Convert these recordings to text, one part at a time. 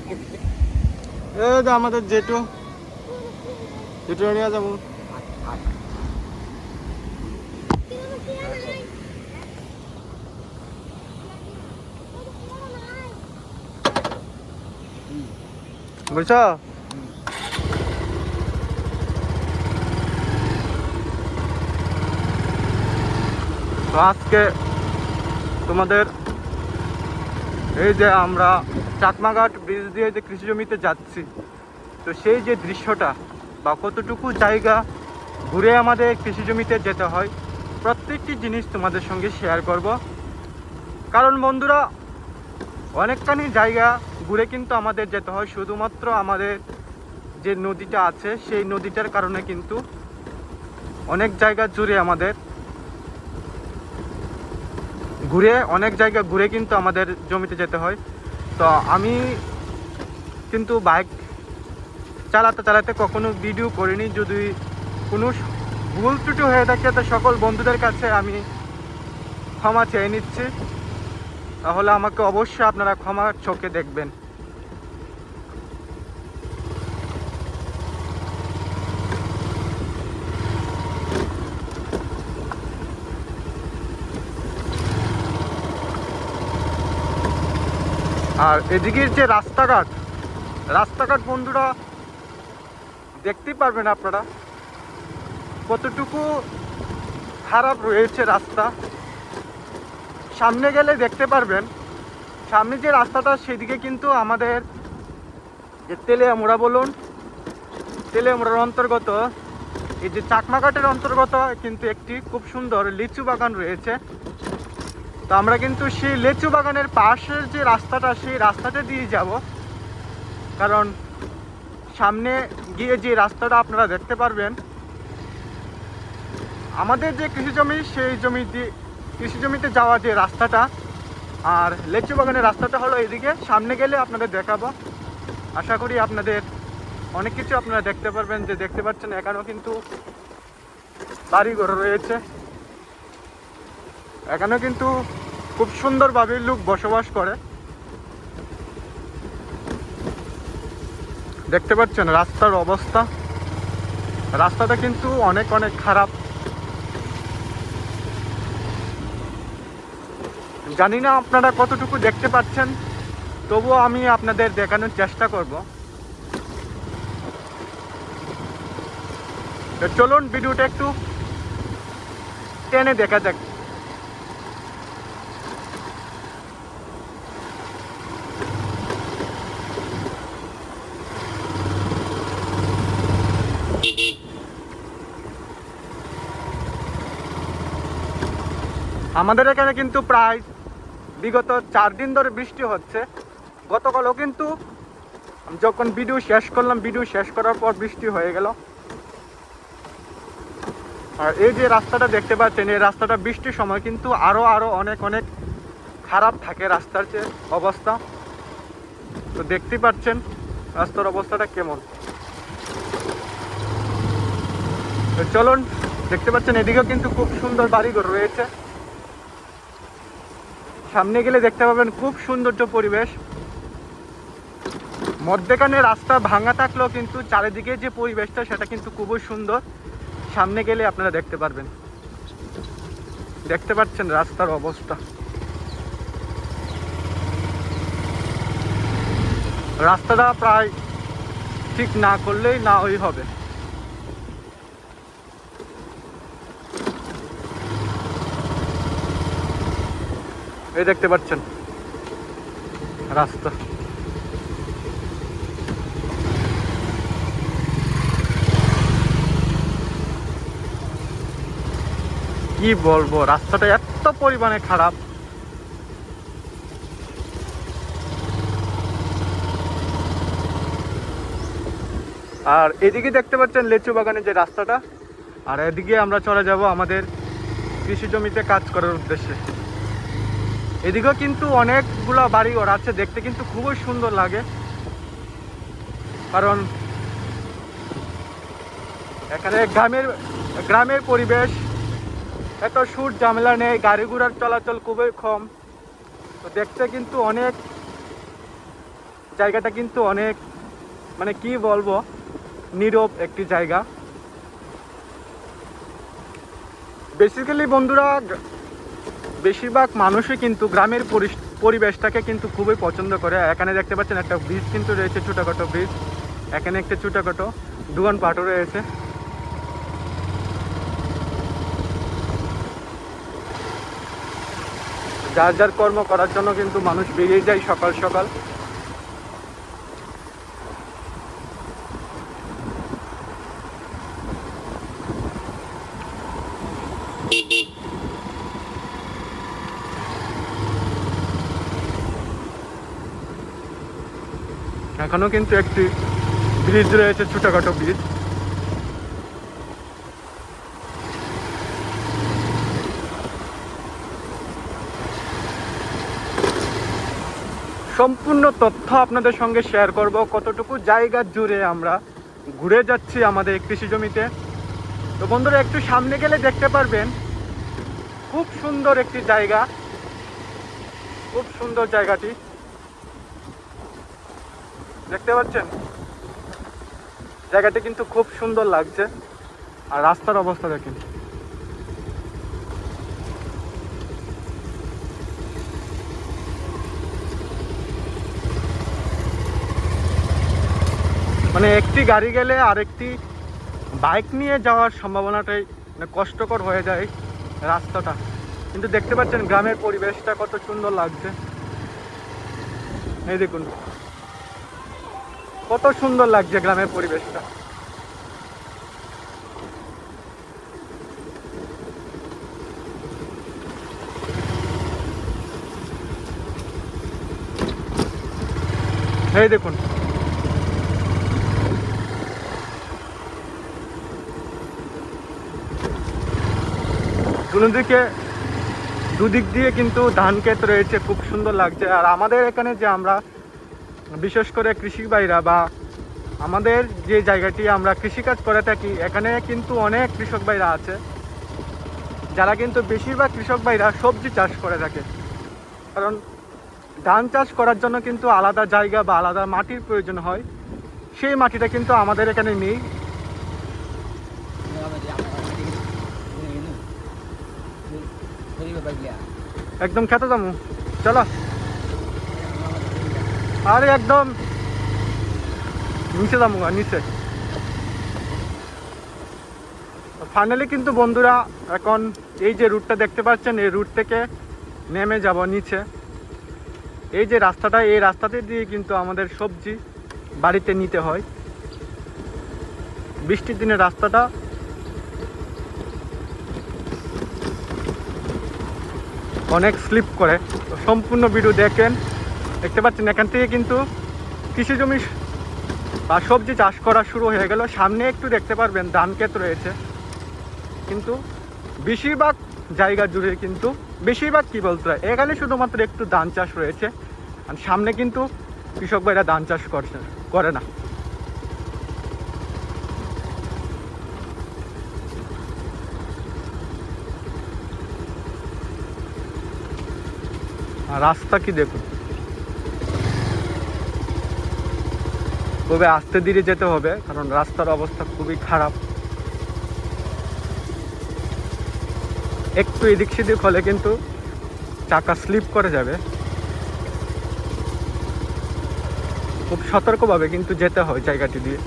এই যে আমাদের জেঠু নিয়ে যাবো। বুঝছো? তো আজকে তোমাদের এই যে আমরা চাকমাঘাট ব্রিজ দিয়ে যে কৃষি জমিতে যাচ্ছি, তো সেই যে দৃশ্যটা বা কতটুকু জায়গা ঘুরে আমাদের কৃষি জমিতে যেতে হয়, প্রত্যেকটি জিনিস তোমাদের সঙ্গে শেয়ার করব। কারণ বন্ধুরা, অনেকখানি জায়গা ঘুরে কিন্তু আমাদের যেতে হয়, শুধুমাত্র আমাদের যে নদীটা আছে সেই নদীটার কারণে কিন্তু অনেক জায়গা জুড়ে আমাদের অনেক জায়গা ঘুরে কিন্তু আমাদের জমিতে যেতে হয়। তো আমি কিন্তু বাইক চালাতে চালাতে কখনো ভিডিও করিনি। যদি কোনো ভুল ত্রুটি হয়ে থাকে তো সকল বন্ধুদের কাছে আমি ক্ষমা চেয়ে নিচ্ছি। তাহলে আমাকে অবশ্যই আপনারা ক্ষমার চোখে দেখবেন। আর এদিকের যে রাস্তাঘাট বন্ধুরা দেখতেই পারবেন আপনারা কতটুকু খারাপ রয়েছে রাস্তা। সামনে গেলে দেখতে পারবেন, সামনে যে রাস্তাটা সেদিকে কিন্তু আমাদের যে তেলিয়ামুড়ার অন্তর্গত এই যে চাকমাঘাটের অন্তর্গত কিন্তু একটি খুব সুন্দর লিচু বাগান রয়েছে। তো আমরা কিন্তু সেই লিচু বাগানের পাশের যে রাস্তাটা সেই রাস্তাটা দিয়ে যাব। কারণ সামনে গিয়ে যে রাস্তাটা আপনারা দেখতে পারবেন, আমাদের যে কৃষি জমি সেই কৃষি জমিতে যাওয়া যে রাস্তাটা আর লিচু বাগানের রাস্তাটা হলো এদিকে। সামনে গেলে আপনাদের দেখাবো। আশা করি আপনাদের অনেক কিছু আপনারা দেখতে পারবেন। যে দেখতে পাচ্ছেন এখানেও কিন্তু বাড়িঘর রয়েছে, এখানেও কিন্তু খুব সুন্দরভাবে লোক বসবাস করে। দেখতে পাচ্ছেন রাস্তার অবস্থা, রাস্তাটা কিন্তু অনেক খারাপ। জানি না আপনারা কতটুকু দেখতে পাচ্ছেন, তবুও আমি আপনাদের দেখানোর চেষ্টা করব। চলুন ভিডিওটা একটু টেনে দেখা যাক। আমাদের এখানে কিন্তু প্রায় বিগত 4 দিন ধরে বৃষ্টি হচ্ছে। গতকালও কিন্তু যখন ভিডিও শেষ করার পর বৃষ্টি হয়ে গেল। আর এই যে রাস্তাটা দেখতে পাচ্ছেন, এই রাস্তাটা বৃষ্টির সময় কিন্তু আরো অনেক খারাপ থাকে রাস্তার যে অবস্থা। তো দেখতেই পাচ্ছেন রাস্তার অবস্থাটা কেমন। তো চলুন, দেখতে পাচ্ছেন এদিকেও কিন্তু খুব সুন্দর বাড়িঘর রয়েছে। সামনে গেলে দেখতে পাবেন খুব সৌন্দর্য পরিবেশ। মধ্যেখানে রাস্তা ভাঙা থাকলেও কিন্তু চারিদিকে যে পরিবেশটা সেটা কিন্তু খুবই সুন্দর। সামনে গেলে আপনারা দেখতে পারবেন। দেখতে পাচ্ছেন রাস্তার অবস্থা, রাস্তাটা প্রায় ঠিক না করলেই না ওই হবে। এই দেখতে পাচ্ছেন রাস্তা। কি বলবো, রাস্তাটা এত পরিমাণে খারাপ। আর এদিকে দেখতে পাচ্ছেন লিচু বাগানের যে রাস্তাটা, আর এদিকে আমরা চলে যাব আমাদের কৃষি জমিতে কাজ করার উদ্দেশ্যে। এদিকেও কিন্তু অনেকগুলো বাড়িঘর আছে, দেখতে কিন্তু খুবই সুন্দর লাগে। কারণ এখানে গ্রামের পরিবেশ, এত সুর ঝামেলা নেই, গাড়ি ঘোড়ার চলাচল খুবই কম। তো দেখতে কিন্তু অনেক জায়গাটা কিন্তু অনেক মানে কি বলবো, নীরব একটি জায়গা। বেসিক্যালি বন্ধুরা, বেশিরভাগ মানুষই কিন্তু গ্রামের পরিবেশটাকে কিন্তু খুবই পছন্দ করে। এখানে দেখতে পাচ্ছেন একটা ব্রিজ কিন্তু রয়েছে, ছোটোখাটো ব্রিজ। এখানে একটা ছোটোখাটো দোকানপাটও রয়েছে। যার যার কর্ম করার জন্য কিন্তু মানুষ বেরিয়ে যায় সকাল সকাল। এখনো কিন্তু একটি ব্রিজ রয়েছে, ছোটোখাটো ব্রিজ। সম্পূর্ণ তথ্য আপনাদের সঙ্গে শেয়ার করব, কতটুকু জায়গা জুড়ে আমরা ঘুরে যাচ্ছি আমাদের কৃষি জমিতে। তো বন্ধুরা, একটু সামনে গেলে দেখতে পারবেন খুব সুন্দর একটি জায়গা, খুব সুন্দর জায়গাটি দেখতে পাচ্ছেন। জায়গাটি কিন্তু খুব সুন্দর লাগছে। আর রাস্তার অবস্থা দেখেন, মানে একটি গাড়ি গেলে আরেকটি বাইক নিয়ে যাওয়ার সম্ভাবনাটাই মানে কষ্টকর হয়ে যায় রাস্তাটা। কিন্তু দেখতে পাচ্ছেন গ্রামের পরিবেশটা কত সুন্দর লাগছে। এই দেখুন কত সুন্দর লাগছে গ্রামের পরিবেশটা। এই দেখুন দুদিক দিয়ে কিন্তু ধান ক্ষেত রয়েছে, খুব সুন্দর লাগছে। আর আমাদের এখানে যে আমরা বিশেষ করে কৃষি ভাইরা বা আমাদের যে জায়গাটি আমরা কৃষিকাজ করে থাকি, এখানে কিন্তু অনেক কৃষক ভাইরা আছে যারা কিন্তু বেশিরভাগ কৃষক ভাইরা সবজি চাষ করে থাকে। কারণ ধান চাষ করার জন্য কিন্তু আলাদা জায়গা বা আলাদা মাটির প্রয়োজন হয়, সেই মাটিটা কিন্তু আমাদের এখানে নেই। একদম খেতে যাবো, চলো। আরে একদম নিচে যাবো, নিচে। ফাইনালি কিন্তু বন্ধুরা, এখন এই যে রুটটা দেখতে পাচ্ছেন, এই রুট থেকে নেমে যাব নিচে। এই যে রাস্তাটা, এই রাস্তাতে দিয়ে কিন্তু আমাদের সবজি বাড়িতে নিতে হয়। বৃষ্টির দিনে রাস্তাটা অনেক স্লিপ করে। তো সম্পূর্ণ ভিডিও দেখেন। দেখতে পাচ্ছেন এখান থেকে কিন্তু কৃষি জমি বা সবজি চাষ করা শুরু হয়ে গেল। সামনে একটু দেখতে পারবেন ধান ক্ষেত রয়েছে, কিন্তু বেশিরভাগ জায়গা জুড়ে কিন্তু বেশিরভাগ কি বলতে হয়, এখানে শুধুমাত্র একটু ধান চাষ রয়েছে। আর সামনে কিন্তু কৃষক ভাইরা ধান চাষ করে না। আর রাস্তা কি দেখুন, খুবই আস্তে ধীরে যেতে হবে, কারণ রাস্তার অবস্থা খুবই খারাপ। একটু এদিক সেদিক হলে কিন্তু চাকা স্লিপ করে যাবে। খুব সতর্কভাবে কিন্তু যেতে হয় জায়গাটি দিয়ে।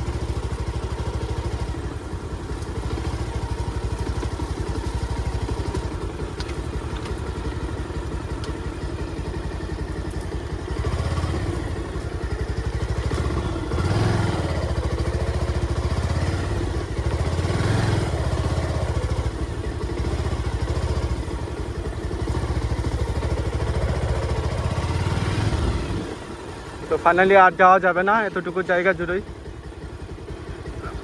তো ফাইনালি আর যাওয়া যাবে না, এতটুকু জায়গা জুড়েই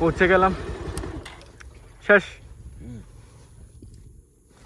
পৌঁছে গেলাম, শেষ।